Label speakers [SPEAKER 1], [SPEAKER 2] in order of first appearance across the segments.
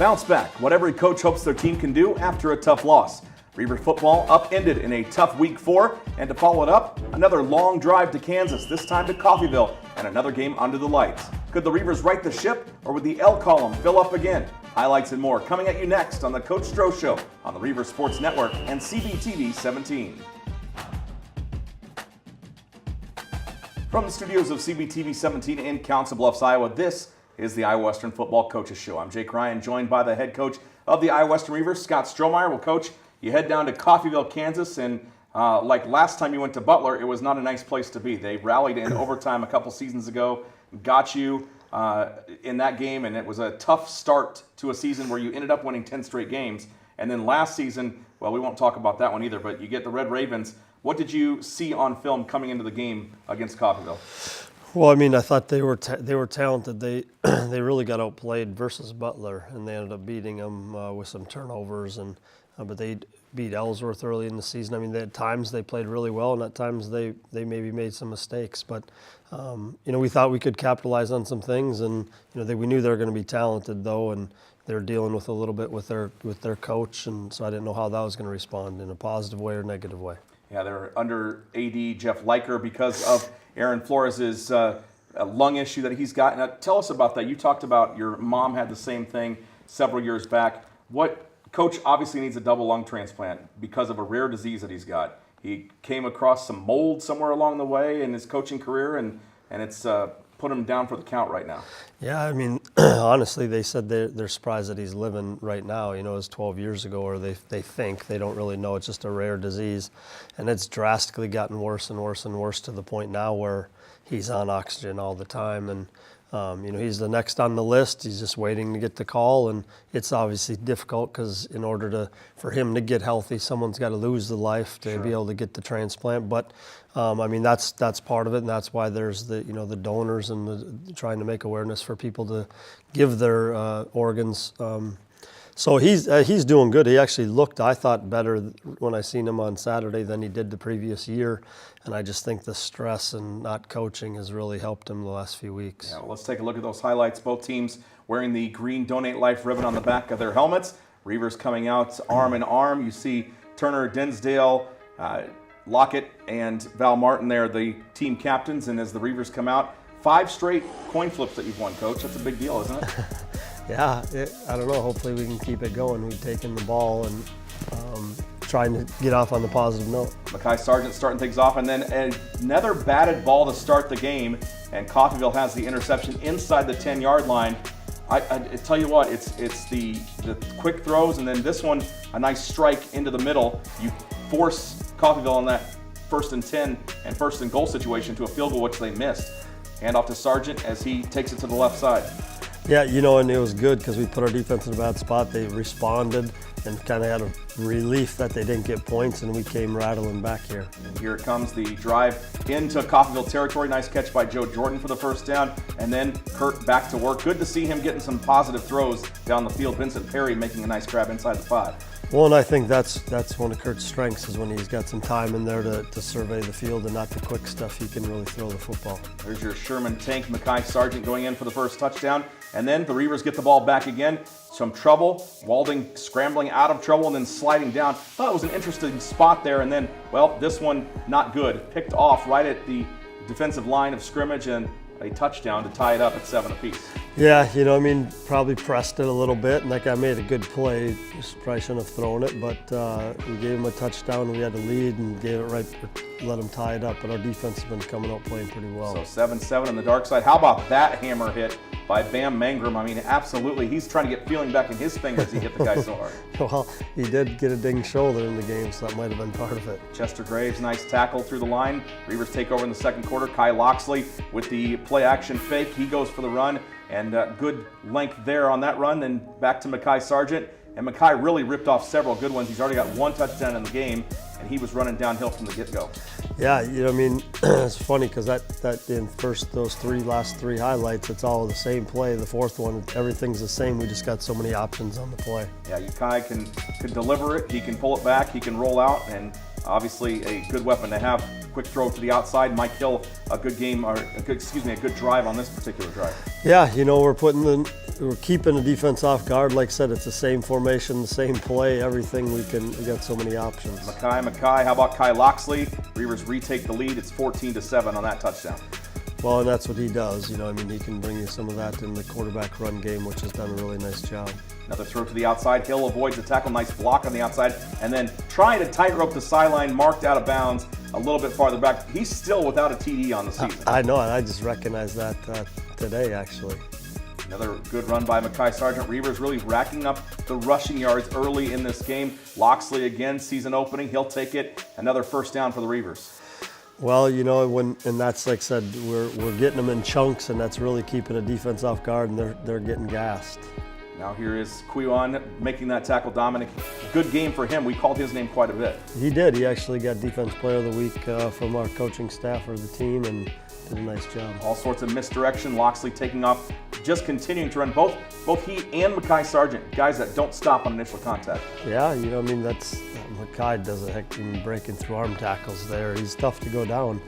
[SPEAKER 1] bounce back, what every coach hopes their team can do after a tough loss. Reaver football upended in a tough week 4, and to follow it up, another long drive to Kansas, this time to Coffeyville, and another game under the lights. Could the Reavers right the ship, or would the L column fill up again? Highlights and more coming at you next on the Coach Stroh Show on the Reaver Sports Network and CBTV 17. From the studios of CBTV 17 in Council Bluffs, Iowa, this is the Iowa Western Football Coaches Show. I'm Jake Ryan, joined by the head coach of the Iowa Western Reavers, Scott Strohmeyer. Well, Coach, you head down to Coffeyville, Kansas, and like last time you went to Butler, it was not a nice place to be. They rallied in overtime a couple seasons ago, got you in that game, and it was a tough start to a season where you ended up winning 10 straight games. And then last season, well, we won't talk about that one either, but you get the Red Ravens. What did you see on film coming into the game against Coffeyville?
[SPEAKER 2] Well, I mean, I thought they were talented. They really got outplayed versus Butler, and they ended up beating them with some turnovers. And but they beat Ellsworth early in the season. I mean, at times they played really well, and at times they maybe made some mistakes. But we thought we could capitalize on some things, and we knew they were going to be talented though, and they're dealing with a little bit with their coach, and so I didn't know how that was going to respond in a positive way or negative way.
[SPEAKER 1] Yeah, they're under AD Jeff Leiker because of Aaron Flores' lung issue that he's got. Now, tell us about that. You talked about your mom had the same thing several years back. Coach obviously needs a double lung transplant because of a rare disease that he's got. He came across some mold somewhere along the way in his coaching career, and it's put him down for the count right now.
[SPEAKER 2] Yeah, I mean, honestly, they said they're surprised that he's living right now. It was 12 years ago, or they think. They don't really know. It's just a rare disease. And it's drastically gotten worse and worse and worse to the point now where he's on oxygen all the time. And, he's the next on the list. He's just waiting to get the call. And it's obviously difficult because in order for him to get healthy, someone's got to lose the life to be able to get the transplant. But, that's part of it, and that's why there's the donors and the trying to make awareness for people to give their organs. So he's doing good. He actually looked, I thought, better when I seen him on Saturday than he did the previous year. And I just think the stress and not coaching has really helped him the last few weeks.
[SPEAKER 1] Yeah, well, let's take a look at those highlights. Both teams wearing the green Donate Life ribbon on the back of their helmets. Reavers coming out arm in arm. You see Turner, Dinsdale, Lockett, and Val Martin there, the team captains. And as the Reavers come out, 5 straight coin flips that you've won, Coach. That's a big deal, isn't it?
[SPEAKER 2] Yeah, I don't know. Hopefully we can keep it going. We've taken the ball and trying to get off on the positive note.
[SPEAKER 1] Mekhi Sargent starting things off, and then another batted ball to start the game, and Coffeyville has the interception inside the 10-yard line. I tell you what, it's the quick throws, and then this one, a nice strike into the middle. You force Coffeyville on that 1st and 10 and 1st and goal situation to a field goal, which they missed. Hand off to Sargent as he takes it to the left side.
[SPEAKER 2] Yeah, and it was good because we put our defense in a bad spot. They responded and kind of had a relief that they didn't get points, and we came rattling back here.
[SPEAKER 1] And here comes the drive into Coffeyville territory. Nice catch by Joe Jordan for the first down, and then Kurt back to work. Good to see him getting some positive throws down the field. Vincent Perry making a nice grab inside the 5.
[SPEAKER 2] Well, and I think that's one of Kurt's strengths is when he's got some time in there to survey the field and not the quick stuff. He can really throw the football.
[SPEAKER 1] There's your Sherman tank, Mekhi Sargent going in for the first touchdown. And then the Reavers get the ball back again. Some trouble. Walding scrambling out of trouble and then sliding down. Thought it was an interesting spot there. And then, well, this one not good. Picked off right at the defensive line of scrimmage and a touchdown to tie it up at 7 apiece.
[SPEAKER 2] Yeah, probably pressed it a little bit, and that guy made a good play. Just probably shouldn't have thrown it, but we gave him a touchdown. We had a lead and gave it right, let him tie it up. But our defense has been coming out playing pretty well. So
[SPEAKER 1] 7-7 on the dark side. How about that hammer hit by Bam Mangrum? I mean, absolutely. He's trying to get feeling back in his fingers. He hit the guy so hard.
[SPEAKER 2] Well, he did get a dinged shoulder in the game, so that might have been part of it.
[SPEAKER 1] Chester Graves, nice tackle through the line. Reavers take over in the second quarter. Kai Loxley with the play-action fake. He goes for the run, and good length there on that run. Then back to Mekhi Sargent. And Mekhi really ripped off several good ones. He's already got 1 touchdown in the game, and he was running downhill from the get-go.
[SPEAKER 2] Yeah, it's funny because that in those last three highlights, it's all the same play. The fourth one, everything's the same. We just got so many options on the play.
[SPEAKER 1] Yeah, Kai can deliver it. He can pull it back. He can roll out, and Obviously a good weapon to have. Quick throw to the outside. Mike Hill, a good game, or a good drive on this particular drive.
[SPEAKER 2] Yeah, you know, we're keeping the defense off guard. Like I said, it's the same formation, the same play, everything. We got so many options.
[SPEAKER 1] Mackay, how about Kai Loxley? Reavers retake the lead. It's 14-7 on that touchdown.
[SPEAKER 2] Well, and that's what he does. You know, I mean, he can bring you some of that in the quarterback run game, which has done a really nice job.
[SPEAKER 1] Another throw to the outside. Hill avoids the tackle. Nice block on the outside. And then trying to tightrope the sideline, marked out of bounds a little bit farther back. He's still without a TD on the season.
[SPEAKER 2] I know, and I just recognized that today, actually.
[SPEAKER 1] Another good run by Mackay Sargent. Reavers really racking up the rushing yards early in this game. Loxley again, season opening. He'll take it. Another first down for the Reavers.
[SPEAKER 2] Well, you know, and that's like I said, we're getting them in chunks, and that's really keeping the defense off guard, and they're getting gassed.
[SPEAKER 1] Now here is Quiwan making that tackle. Dominic, good game for him. We called his name quite a bit.
[SPEAKER 2] He did. He actually got Defense Player of the Week from our coaching staff or the team, and did a nice job.
[SPEAKER 1] All sorts of misdirection. Loxley taking off, just continuing to run. Both he and Mackay Sargent, guys that don't stop on initial contact.
[SPEAKER 2] Yeah, you know, I mean, Mackay does a heck of breaking through arm tackles there. He's tough to go down.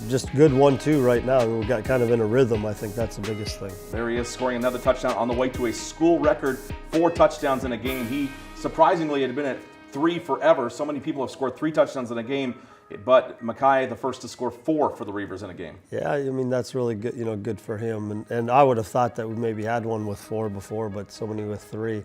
[SPEAKER 2] Just good 1-2 right now. We've got kind of in a rhythm. I think that's the biggest thing.
[SPEAKER 1] There he is, scoring another touchdown on the way to a school record 4 touchdowns in a game. He surprisingly had been at 3 forever. So many people have scored 3 touchdowns in a game, but Mackay the first to score 4 for the Reavers in a game.
[SPEAKER 2] Yeah, I mean, that's really good. You know, good for him. And I would have thought that we maybe had one with 4 before, but so many with 3.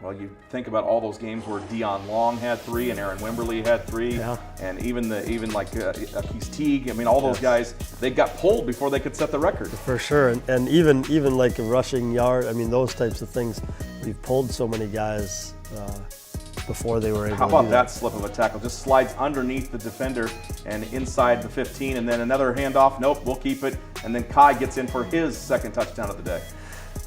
[SPEAKER 1] Well, you think about all those games where Dion Long had 3 and Aaron Wimberly had 3,
[SPEAKER 2] yeah.
[SPEAKER 1] And even like Keith Teague. I mean, all those guys, they got pulled before they could set the record.
[SPEAKER 2] For sure, and even like a rushing yard. I mean, those types of things. We've pulled so many guys before they were able.
[SPEAKER 1] How about that slip of a tackle? Just slides underneath the defender and inside the 15, and then another handoff. Nope, we'll keep it. And then Kai gets in for his second touchdown of the day.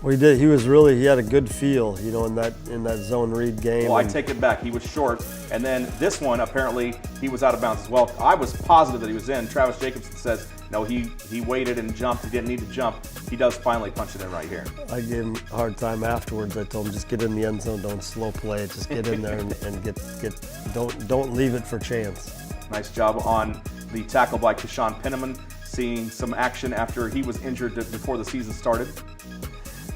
[SPEAKER 2] Well, he did. He had a good feel, you know, in that zone read game.
[SPEAKER 1] Well, I take it back. He was short, and then this one apparently he was out of bounds as well. I was positive that he was in. Travis Jacobson says no. He waited and jumped. He didn't need to jump. He does finally punch it in right here.
[SPEAKER 2] I gave him a hard time afterwards. I told him just get in the end zone. Don't slow play it. Just get in there and get. Don't leave it for chance.
[SPEAKER 1] Nice job on the tackle by Keshawn Penniman, seeing some action after he was injured before the season started.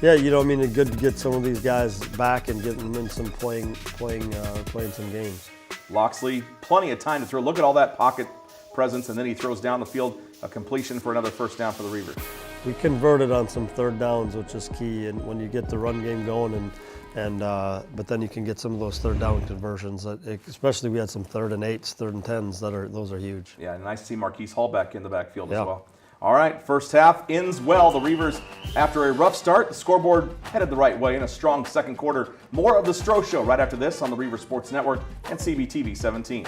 [SPEAKER 2] Yeah, you know, I mean, it's good to get some of these guys back and get them in some playing some games.
[SPEAKER 1] Loxley, plenty of time to throw. Look at all that pocket presence, and then he throws down the field, a completion for another first down for the Reavers.
[SPEAKER 2] We converted on some third downs, which is key, and when you get the run game going, but then you can get some of those third down conversions. Especially we had some 3rd and 8s, 3rd and 10s. Those are huge.
[SPEAKER 1] Yeah, nice to see Marquise Hall back in the backfield as well. All right, first half ends well. The Reavers, after a rough start, the scoreboard headed the right way in a strong second quarter. More of the Stroh Show right after this on the Reavers Sports Network and CBTV 17.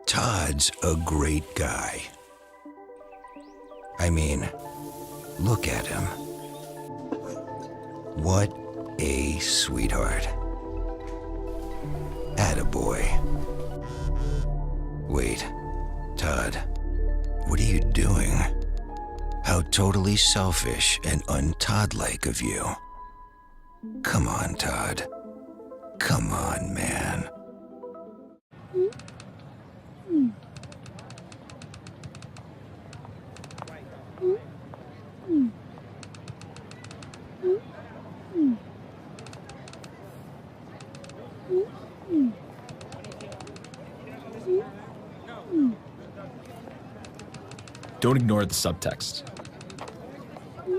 [SPEAKER 3] Todd's a great guy. I mean, look at him. What a sweetheart. Attaboy. Wait, Todd, what are you doing? How totally selfish and un-Todd-like of you. Come on, Todd. Come on, man.
[SPEAKER 4] Don't ignore the subtext.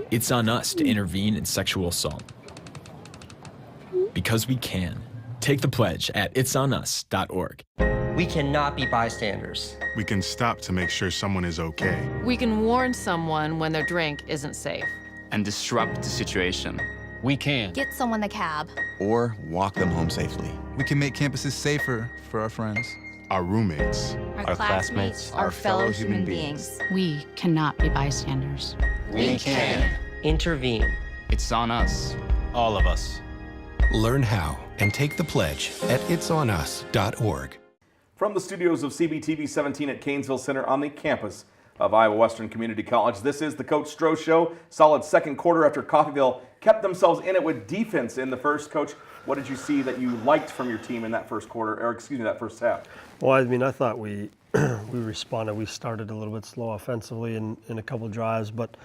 [SPEAKER 4] It's on us to intervene in sexual assault. Because we can. Take the pledge at itsonus.org.
[SPEAKER 5] We cannot be bystanders.
[SPEAKER 6] We can stop to make sure someone is okay.
[SPEAKER 7] We can warn someone when their drink isn't safe.
[SPEAKER 8] And disrupt the situation.
[SPEAKER 7] We can.
[SPEAKER 8] Get someone the cab.
[SPEAKER 9] Or walk them home safely.
[SPEAKER 10] We can make campuses safer for our friends.
[SPEAKER 6] Our roommates.
[SPEAKER 8] Our classmates, our fellow human beings.
[SPEAKER 11] We cannot be bystanders.
[SPEAKER 5] We can intervene.
[SPEAKER 7] It's on us.
[SPEAKER 9] All of us.
[SPEAKER 3] Learn how and take the pledge at itsonus.org.
[SPEAKER 1] From the studios of CBTV 17 at Canesville Center on the campus of Iowa Western Community College, this is the Coach Stroh Show. Solid second quarter after Coffeyville kept themselves in it with defense in the first. Coach, what did you see that you liked from your team in that first quarter, or excuse me, that first half?
[SPEAKER 2] Well, I mean, I thought we responded. We started a little bit slow offensively in a couple drives, but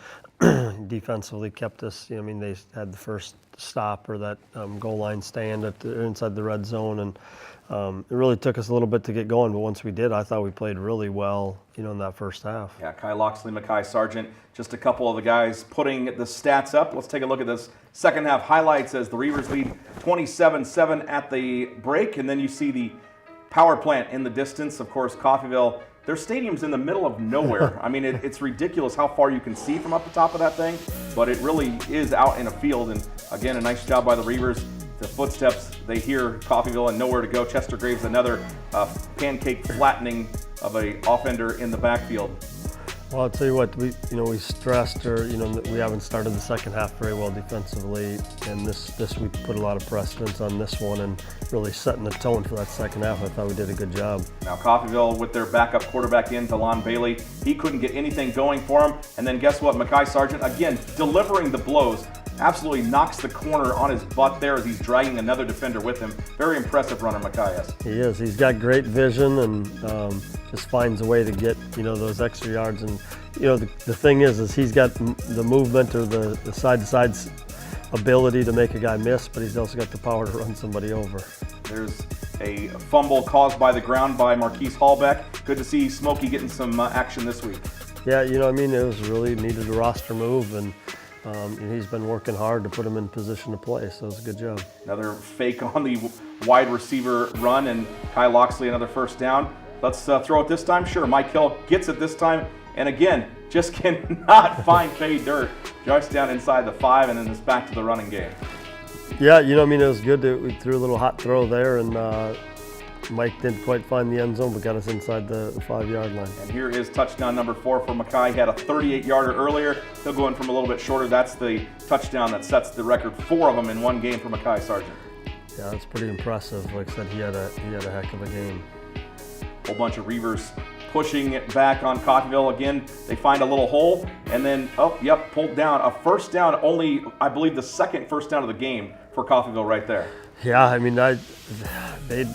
[SPEAKER 2] defensively kept us. I mean, they had the first stop or that goal line stand inside the red zone, and it really took us a little bit to get going. But once we did, I thought we played really well, in that first half.
[SPEAKER 1] Yeah, Kai Loxley, Mekhi Sargent, just a couple of the guys putting the stats up. Let's take a look at this second half highlights as the Reavers lead 27-7 at the break, and then you see the power plant in the distance. Of course, Coffeyville, their stadium's in the middle of nowhere. I mean, it's ridiculous how far you can see from up the top of that thing, but it really is out in a field. And again, a nice job by the Reavers. The footsteps, they hear Coffeyville and nowhere to go. Chester Graves, another pancake flattening of a offender in the backfield.
[SPEAKER 2] Well, I'll tell you what, we stressed, we haven't started the second half very well defensively, and this we put a lot of precedence on this one and really setting the tone for that second half. I thought we did a good job.
[SPEAKER 1] Now Coffeyville with their backup quarterback in, DeLon Bailey, he couldn't get anything going for him. And then guess what, Mekhi Sargent, again, delivering the blows, absolutely knocks the corner on his butt there as he's dragging another defender with him. Very impressive runner, Mekhi is.
[SPEAKER 2] He is. He's got great vision and just finds a way to get, those extra yards. And, the thing is he's got the movement or the side-to-side ability to make a guy miss, but he's also got the power to run somebody over.
[SPEAKER 1] There's a fumble caused by the ground by Marquise Hallbeck. Good to see Smokey getting some action this week.
[SPEAKER 2] Yeah, it was really needed a roster move, and he's been working hard to put him in position to play, so it's a good job.
[SPEAKER 1] Another fake on the wide receiver run, and Kai Loxley another first down. Let's throw it this time. Sure, Mike Hill gets it this time, and again, just cannot find pay dirt. Just down inside the 5, and then it's back to the running game.
[SPEAKER 2] Yeah, it was good. We threw a little hot throw there, and Mike didn't quite find the end zone, but got us inside the 5-yard line.
[SPEAKER 1] And here is touchdown number 4 for Mekhi. He had a 38-yarder earlier. He'll go in from a little bit shorter. That's the touchdown that sets the record, 4 of them in one game for Mekhi Sargent.
[SPEAKER 2] Yeah, that's pretty impressive. Like I said, he had a heck of a game.
[SPEAKER 1] Whole bunch of Reavers pushing it back on Coffeyville again. They find a little hole, and then, pulled down. A first down, only, I believe, the second first down of the game for Coffeyville right there.
[SPEAKER 2] Yeah, I mean, they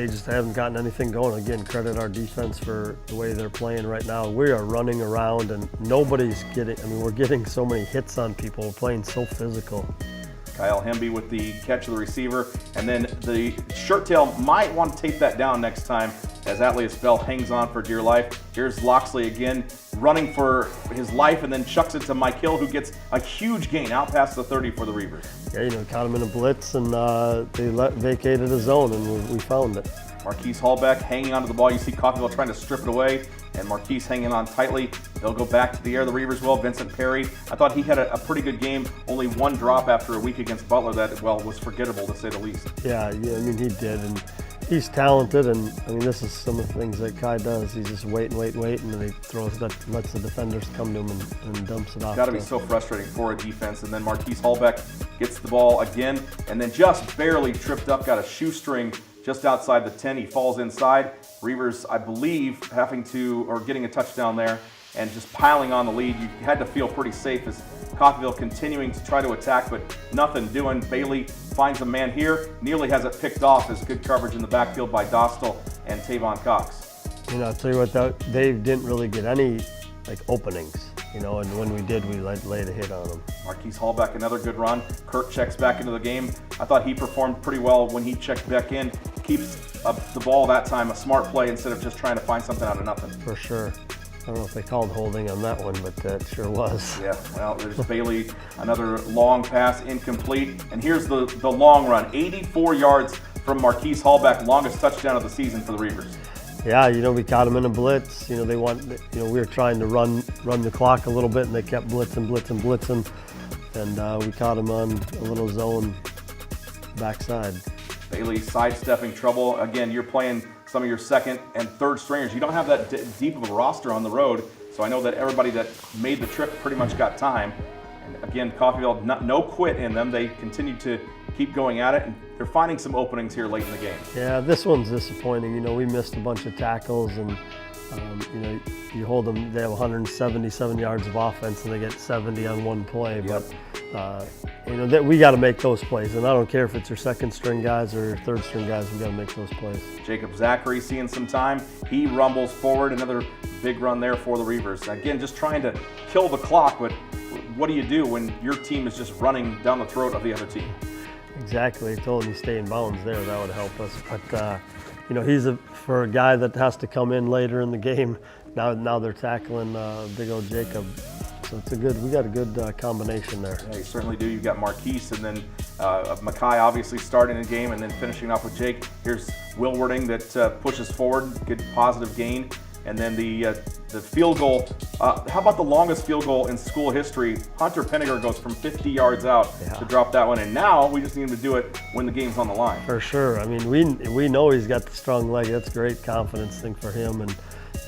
[SPEAKER 2] just haven't gotten anything going. Again, credit our defense for the way they're playing right now. We are running around, and nobody's getting, we're getting so many hits on people. We're playing so physical.
[SPEAKER 1] Kyle Hemby with the catch of the receiver, and then the shirt tail might want to tape that down next time as Atlius Bell hangs on for dear life. Here's Loxley again, running for his life, and then chucks it to Mike Hill, who gets a huge gain out past the 30 for the Reavers.
[SPEAKER 2] Yeah, caught him in a blitz, and they vacated a zone, and we found it.
[SPEAKER 1] Marquise Hallbeck hanging onto the ball. You see Coffeyville trying to strip it away, and Marquise hanging on tightly. They'll go back to the air. The Reavers will. Vincent Perry, I thought he had a pretty good game. Only one drop after a week against Butler that, was forgettable to say the least.
[SPEAKER 2] Yeah, he did, and he's talented, and this is some of the things that Kai does. He's just wait, and then he lets the defenders come to him and dumps it off.
[SPEAKER 1] Got to be so frustrating for a defense. And then Marquise Hallbeck gets the ball again, and then just barely tripped up, got a shoestring just outside the 10. He falls inside. Reavers, I believe, getting a touchdown there and just piling on the lead. You had to feel pretty safe as Coffeyville continuing to try to attack, but nothing doing. Bailey finds a man here. Nearly has it picked off as good coverage in the backfield by Dostal and Tavon Cox.
[SPEAKER 2] I'll tell you what, they didn't really get any openings. And when we did, we laid a hit on them.
[SPEAKER 1] Marquise Hallbeck, another good run. Kurt checks back into the game. I thought he performed pretty well when he checked back in. Keeps the ball that time, a smart play instead of just trying to find something out of nothing.
[SPEAKER 2] For sure. I don't know if they called holding on that one, but that sure was.
[SPEAKER 1] Yeah, well, there's Bailey, another long pass, incomplete. And here's the long run, 84 yards from Marquise Hallbeck, longest touchdown of the season for the Reavers.
[SPEAKER 2] Yeah, we caught them in a blitz. We were trying to run the clock a little bit, and they kept blitzing. and we caught him on a little zone backside.
[SPEAKER 1] Bailey sidestepping trouble. Again, you're playing some of your second and third stringers. You don't have that deep of a roster on the road, so I know that everybody that made the trip pretty much got time. And again, Coffeyville, no quit in them. They continue to keep going at it, and they're finding some openings here late in the game.
[SPEAKER 2] Yeah, this one's disappointing. You know, we missed a bunch of tackles, and you know, you hold them, they have 177 yards of offense, and they get 70 on one play.
[SPEAKER 1] Yep.
[SPEAKER 2] But you know, we got to make those plays, and I don't care if it's your second string guys or third string guys. We got to make those plays.
[SPEAKER 1] Jacob Zachary seeing some time. He rumbles forward. Another big run there for the Reavers. Again, just trying to kill the clock, but what do you do when your team is just running down the throat of the other team?
[SPEAKER 2] Exactly. I told him to stay in bounds there. That would help us. But you know, for a guy that has to come in later in the game. Now they're tackling big old Jacob. So we got a good combination there.
[SPEAKER 1] Yeah, you certainly do. You've got Marquise, and then Mackay obviously starting the game, and then finishing off with Jake. Here's Wilwarding that pushes forward, good positive gain. And then the field goal. How about the longest field goal in school history? Hunter Penninger goes from 50 yards out to drop that one, and now we just need him to do it when the game's on the line.
[SPEAKER 2] For sure. I mean, we know he's got the strong leg. That's a great confidence thing for him, and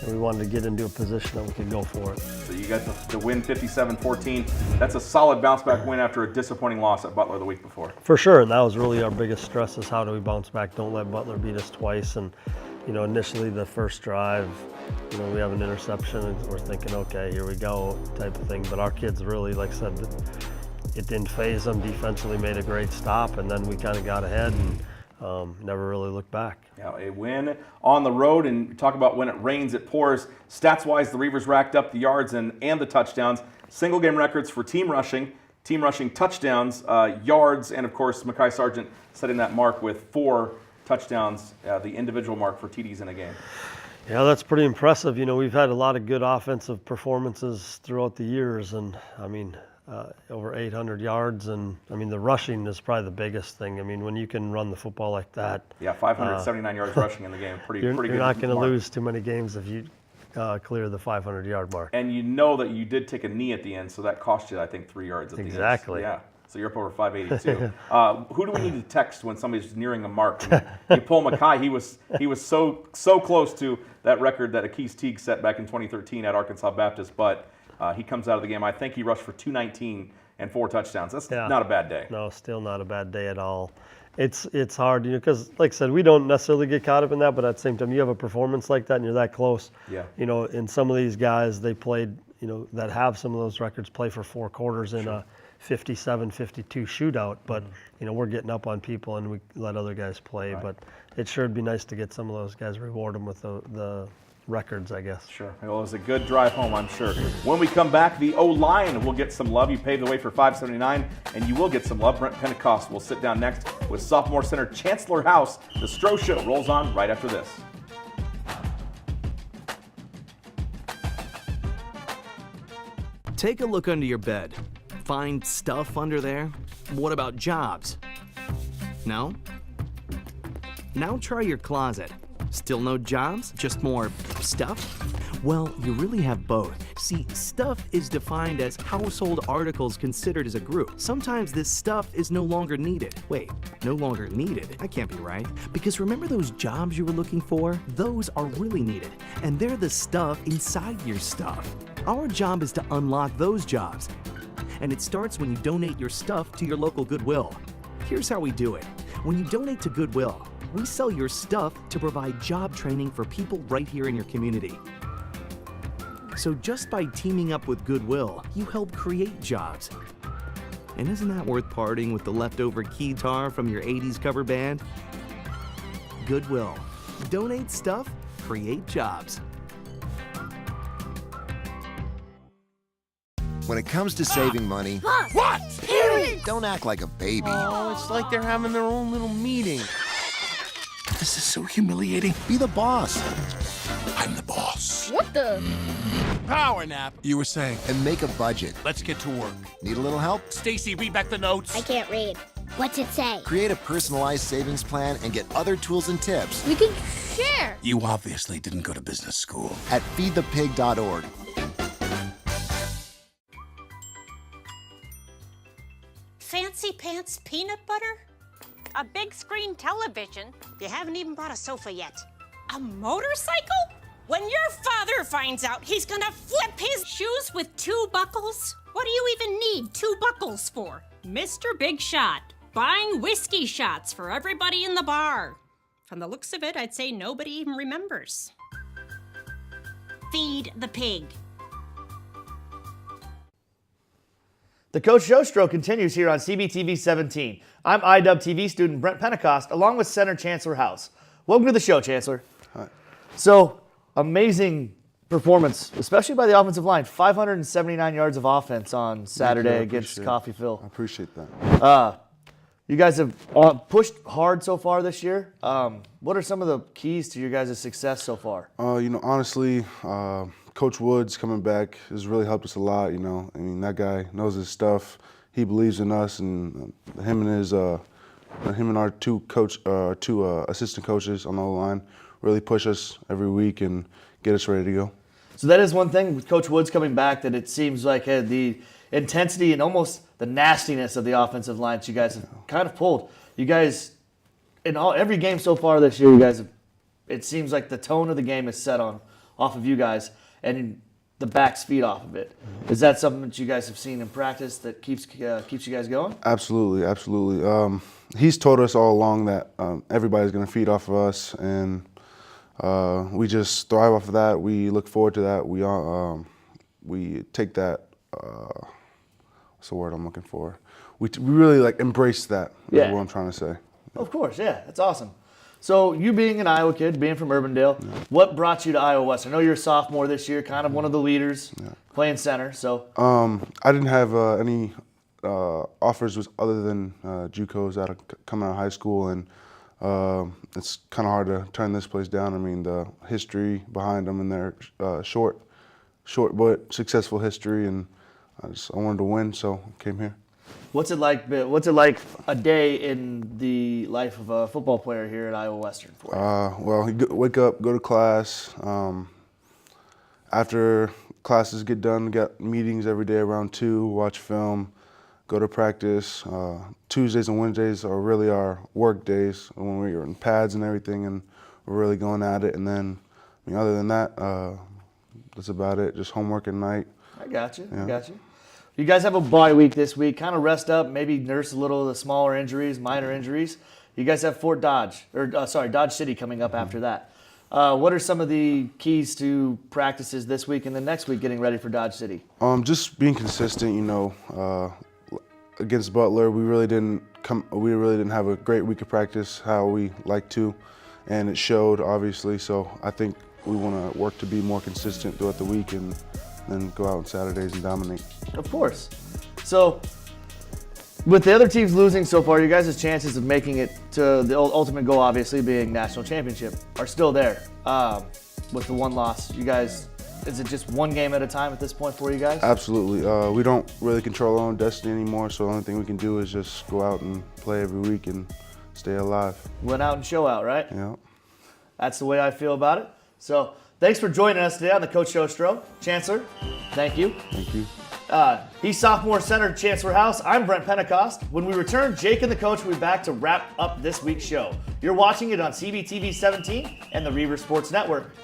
[SPEAKER 2] we wanted to get into a position that we could go for it.
[SPEAKER 1] So you got the win 57-14. That's a solid bounce back win after a disappointing loss at Butler the week before.
[SPEAKER 2] For sure, and that was really our biggest stress, is how do we bounce back? Don't let Butler beat us twice. And you know, initially the first drive, you know, we have an interception and we're thinking, okay, here we go type of thing. But our kids really, like I said, it didn't faze them. Defensively made a great stop, and then we kind of got ahead and never really looked back.
[SPEAKER 1] Yeah, a win on the road, and talk about when it rains, it pours. Stats-wise, the Reavers racked up the yards and the touchdowns. Single game records for team rushing touchdowns, yards, and of course, Mackay Sargent setting that mark with 4 touchdowns, the individual mark for TDs in a game.
[SPEAKER 2] Yeah, that's pretty impressive. You know, we've had a lot of good offensive performances throughout the years, and I mean, over 800 yards, and I mean, the rushing is probably the biggest thing. I mean, when you can run the football like that.
[SPEAKER 1] Yeah, 579 yards rushing in the game. Pretty good.
[SPEAKER 2] You're not going to lose too many games if you clear the 500-yard mark.
[SPEAKER 1] And you know that you did take a knee at the end, so that cost you, I think, 3 yards at the end.
[SPEAKER 2] Exactly.
[SPEAKER 1] Yeah. So you're up over 582. Who do we need to text when somebody's nearing a mark? You pull Mackay. He was so close to that record that Akis Teague set back in 2013 at Arkansas Baptist, but he comes out of the game. I think he rushed for 219 and 4 touchdowns. That's not a bad day.
[SPEAKER 2] No, still not a bad day at all. It's hard, you know, because like I said, we don't necessarily get caught up in that, but at the same time, you have a performance like that and you're that close.
[SPEAKER 1] Yeah.
[SPEAKER 2] You know, and some of these guys, they played, you know, that have some of those records, play for 4 quarters in a 57-52 shootout, but you know, we're getting up on people and we let other guys play. Right. But it sure would be nice to get some of those guys, reward them with the records, I guess.
[SPEAKER 1] Sure. Well, it was a good drive home, I'm sure. When we come back, the O-line will get some love. You paved the way for 579, and you will get some love. Brent Pentecost will sit down next with sophomore center Chancellor House. The Stroh Show rolls on right after this.
[SPEAKER 7] Take a look under your bed. Find stuff under there? What about jobs? No? Now try your closet. Still no jobs? Just more stuff? Well, you really have both. See, stuff is defined as household articles considered as a group. Sometimes this stuff is no longer needed. Wait, no longer needed? That can't be right. Because remember those jobs you were looking for? Those are really needed. And they're the stuff inside your stuff. Our job is to unlock those jobs. And it starts when you donate your stuff to your local Goodwill. Here's how we do it. When you donate to Goodwill, we sell your stuff to provide job training for people right here in your community. So just by teaming up with Goodwill, you help create jobs. And isn't that worth parting with the leftover keytar from your 80s cover band? Goodwill. Donate stuff, create jobs.
[SPEAKER 3] When it comes to saving money,
[SPEAKER 8] What? Parents!
[SPEAKER 3] don't act like a baby.
[SPEAKER 9] Oh, it's like they're having their own little meeting. This is so humiliating.
[SPEAKER 3] Be the boss.
[SPEAKER 9] I'm the boss.
[SPEAKER 8] What the?
[SPEAKER 9] Power nap. You were saying.
[SPEAKER 3] And make a budget.
[SPEAKER 9] Let's get to work.
[SPEAKER 3] Need a little help?
[SPEAKER 9] Stacy, read back the notes.
[SPEAKER 8] I can't read. What's it say?
[SPEAKER 3] Create a personalized savings plan and get other tools and tips
[SPEAKER 8] We can share.
[SPEAKER 9] You obviously didn't go to business school.
[SPEAKER 3] at feedthepig.org.
[SPEAKER 12] Lance peanut butter? A big screen television? You haven't even brought a sofa yet. A motorcycle? When your father finds out, he's gonna flip his shoes with 2 buckles? What do you even need 2 buckles for? Mr. Big Shot, buying whiskey shots for everybody in the bar. From the looks of it, I'd say nobody even remembers. Feed the pig.
[SPEAKER 13] The Coach Show Stroh continues here on CBTV 17. I'm IW TV student Brent Pentecost, along with Center Chancellor House. Welcome to the show, Chancellor.
[SPEAKER 14] Hi.
[SPEAKER 13] So, amazing performance, especially by the offensive line. 579 yards of offense on Saturday against Coffeyville.
[SPEAKER 14] I appreciate that.
[SPEAKER 13] You guys have pushed hard so far this year. What are some of the keys to your guys' success so far?
[SPEAKER 14] Honestly, Coach Woods coming back has really helped us a lot. I mean, that guy knows his stuff. He believes in us, and him and our two assistant coaches on the line really push us every week and get us ready to go.
[SPEAKER 13] So that is one thing with Coach Woods coming back, that it seems like the intensity and almost the nastiness of the offensive line that you guys have kind of pulled. You guys, in every game so far this year, you guys have, it seems like the tone of the game is set off of you guys, and the backs feed off of it. Is that something that you guys have seen in practice that keeps you guys going?
[SPEAKER 14] Absolutely, absolutely. He's told us all along that everybody's going to feed off of us, and we just thrive off of that. We look forward to that. We take that. What's the word I'm looking for? We really embrace that.
[SPEAKER 13] Yeah.
[SPEAKER 14] Is what I'm trying to say.
[SPEAKER 13] Of course, yeah, that's awesome. So you being an Iowa kid, being from Urbandale, what brought you to Iowa West? I know you're a sophomore this year, kind of one of the leaders, playing center. So
[SPEAKER 14] I didn't have any offers other than JUCOs coming out of high school, and it's kind of hard to turn this place down. I mean, the history behind them and their short but successful history, and I wanted to win, so I came here.
[SPEAKER 13] What's it like a day in the life of a football player here at Iowa Western for you?
[SPEAKER 14] Well, you wake up, go to class. After classes get done, got meetings every day around 2, watch film, go to practice. Tuesdays and Wednesdays are really our work days when we're in pads and everything, and we're really going at it. And then, other than that, that's about it. Just homework at night.
[SPEAKER 13] I got you.
[SPEAKER 14] Yeah.
[SPEAKER 13] I got you. You guys have a bye week this week. Kind of rest up, maybe nurse a little of the smaller injuries, minor injuries. You guys have Dodge City coming up after that. What are some of the keys to practices this week and the next week getting ready for Dodge City?
[SPEAKER 14] Just being consistent. Against Butler, we really didn't have a great week of practice how we like to, and it showed obviously. So I think we want to work to be more consistent throughout the week and then go out on Saturdays and dominate.
[SPEAKER 13] Of course. So with the other teams losing so far, you guys' chances of making it to the ultimate goal, obviously being national championship, are still there. With the one loss, you guys, is it just one game at a time at this point for you guys?
[SPEAKER 14] Absolutely. We don't really control our own destiny anymore, so the only thing we can do is just go out and play every week and stay alive.
[SPEAKER 13] Win out and show out, right?
[SPEAKER 14] Yeah.
[SPEAKER 13] That's the way I feel about it. So thanks for joining us today on the Coach Show Stroh. Chancellor, thank you.
[SPEAKER 14] Thank you.
[SPEAKER 13] He's sophomore center Chancellor House. I'm Brent Pentecost. When we return, Jake and the coach will be back to wrap up this week's show. You're watching it on CBTV 17 and the Reaver Sports Network.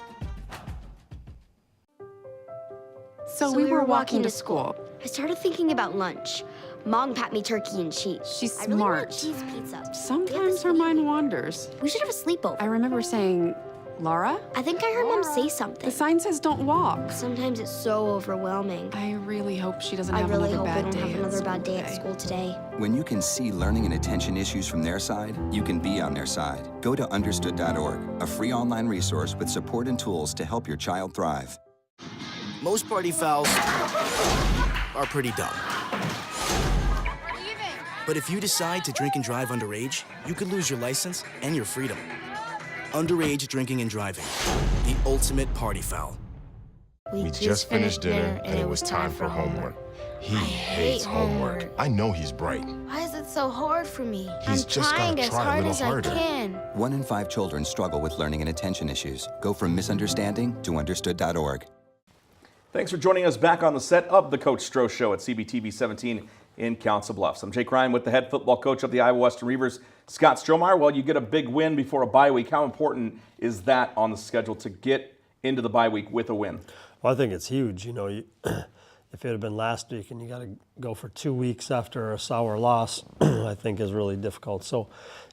[SPEAKER 8] So we were walking to school. I started thinking about lunch. Mom packed me turkey and cheese.
[SPEAKER 11] She's
[SPEAKER 8] I really
[SPEAKER 11] smart.
[SPEAKER 8] want cheese pizza.
[SPEAKER 11] Sometimes her mind wanders.
[SPEAKER 8] We should have a sleepover.
[SPEAKER 11] I remember saying, Laura?
[SPEAKER 8] I think I heard Mom say something.
[SPEAKER 11] The sign says don't walk.
[SPEAKER 8] Sometimes it's so overwhelming.
[SPEAKER 11] I really hope she doesn't
[SPEAKER 8] I
[SPEAKER 11] have
[SPEAKER 8] really
[SPEAKER 11] another
[SPEAKER 8] hope we
[SPEAKER 11] bad
[SPEAKER 8] don't
[SPEAKER 11] day
[SPEAKER 8] have
[SPEAKER 11] at
[SPEAKER 8] another
[SPEAKER 11] school
[SPEAKER 8] bad day at
[SPEAKER 11] today.
[SPEAKER 8] school today.
[SPEAKER 3] When you can see learning and attention issues from their side, you can be on their side. Go to understood.org, a free online resource with support and tools to help your child thrive.
[SPEAKER 15] Most party fouls are pretty dumb. But if you decide to drink and drive underage, you could lose your license and your freedom. Underage drinking and driving, the ultimate party foul.
[SPEAKER 6] We just finished dinner and it was time for homework. He hates homework. I know he's bright.
[SPEAKER 16] Why is it so hard for me?
[SPEAKER 6] He's
[SPEAKER 16] I'm
[SPEAKER 6] just
[SPEAKER 16] trying
[SPEAKER 6] gotta
[SPEAKER 16] as
[SPEAKER 6] try a
[SPEAKER 16] hard
[SPEAKER 6] little
[SPEAKER 16] as
[SPEAKER 6] harder.
[SPEAKER 16] I can.
[SPEAKER 3] 1 in 5 children struggle with learning and attention issues. Go from misunderstanding to understood.org.
[SPEAKER 1] Thanks for joining us back on the set of the Coach Stroh Show at CBTV 17 in Council Bluffs. I'm Jake Ryan with the head football coach of the Iowa Western Reavers, Scott Stroh. Well, you get a big win before a bye week. How important is that on the schedule to get into the bye week with a win?
[SPEAKER 2] Well, I think it's huge. You know, if it had been last week and you got to go for 2 weeks after a sour loss, I think is really difficult. So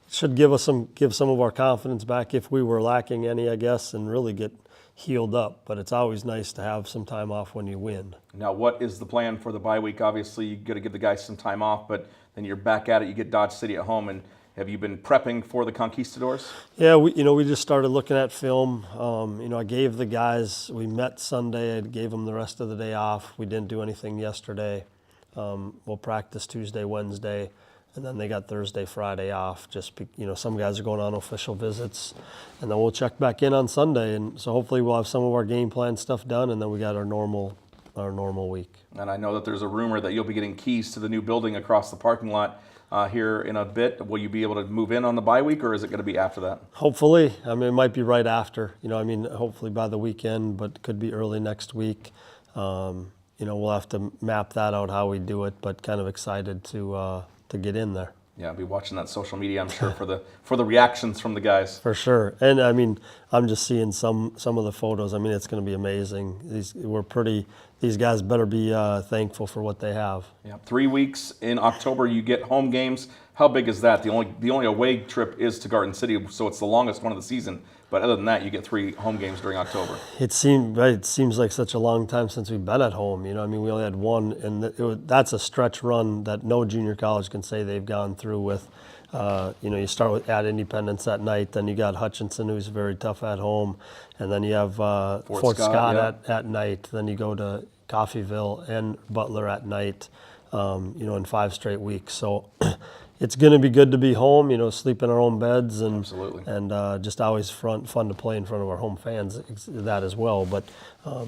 [SPEAKER 2] it should give some of our confidence back if we were lacking any, I guess, and really get healed up. But it's always nice to have some time off when you win.
[SPEAKER 1] Now, what is the plan for the bye week? Obviously, you got to give the guys some time off, but then you're back at it. You get Dodge City at home, and have you been prepping for the Conquistadors?
[SPEAKER 2] Yeah, we just started looking at film. I gave the guys, we met Sunday, I gave them the rest of the day off. We didn't do anything yesterday. We'll practice Tuesday, Wednesday, and then they got Thursday, Friday off. Some guys are going on official visits, and then we'll check back in on Sunday. And so hopefully we'll have some of our game plan stuff done, and then we got our normal week.
[SPEAKER 1] And I know that there's a rumor that you'll be getting keys to the new building across the parking lot here in a bit. Will you be able to move in on the bye week, or is it going to be after that?
[SPEAKER 2] Hopefully. I mean, it might be right after. Hopefully by the weekend, but could be early next week. We'll have to map that out how we do it, but kind of excited to get in there.
[SPEAKER 1] Yeah, I'll be watching that social media, I'm sure, for the reactions from the guys.
[SPEAKER 2] For sure. And I mean, I'm just seeing some of the photos. I mean, it's going to be amazing. These guys better be thankful for what they have.
[SPEAKER 1] Yeah, 3 weeks in October, you get home games. How big is that? The only away trip is to Garden City, so it's the longest one of the season. But other than that, you get 3 home games during October.
[SPEAKER 2] It seems like such a long time since we've been at home. We only had one, and that's a stretch run that no junior college can say they've gone through with. You start at Independence at night, then you got Hutchinson, who's very tough at home, and then you have Fort Scott at night. Then you go to Coffeyville and Butler at night. In 5 straight weeks. So it's going to be good to be home, sleep in our own beds, and
[SPEAKER 1] absolutely,
[SPEAKER 2] and just always fun to play in front of our home fans, that as well. But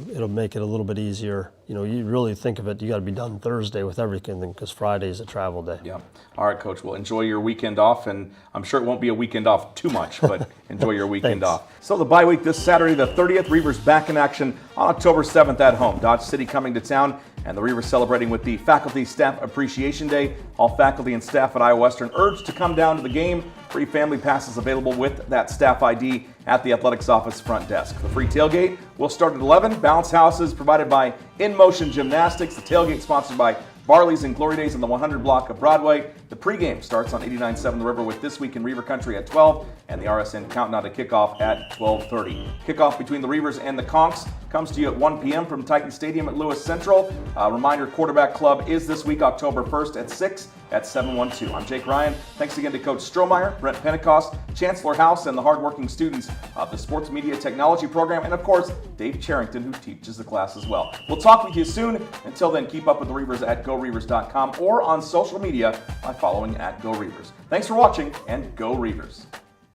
[SPEAKER 2] it'll make it a little bit easier. You really think of it, you got to be done Thursday with everything because Friday is a travel day.
[SPEAKER 1] Yeah. All right, Coach. Well, enjoy your weekend off, and I'm sure it won't be a weekend off too much, but enjoy your weekend off. So the bye week this Saturday, the 30th, Reavers back in action on October 7th at home. Dodge City coming to town, and the Reavers celebrating with the Faculty Staff Appreciation Day. All faculty and staff at Iowa Western urged to come down to the game. Free family passes available with that staff ID at the athletics office front desk. The free tailgate will start at 11. Bounce houses provided by In Motion Gymnastics. The tailgate sponsored by Barley's and Glory Days on the 100 block of Broadway. The pregame starts on 89.7 The River with This Week in Reaver Country at 12, and the RSN countdown to kickoff at 12:30. Kickoff between the Reavers and the Conks comes to you at 1 p.m. from Titan Stadium at Lewis Central. Reminder, Quarterback Club is this week, October 1st at 6 at 712. I'm Jake Ryan. Thanks again to Coach Strohmeyer, Brent Pentecost, Chancellor House, and the hardworking students of the Sports Media Technology program, and of course, Dave Charrington, who teaches the class as well. We'll talk with you soon. Until then, keep up with the Reavers at GoReavers.com or on social media by following at GoReavers. Thanks for watching, and Go Reavers.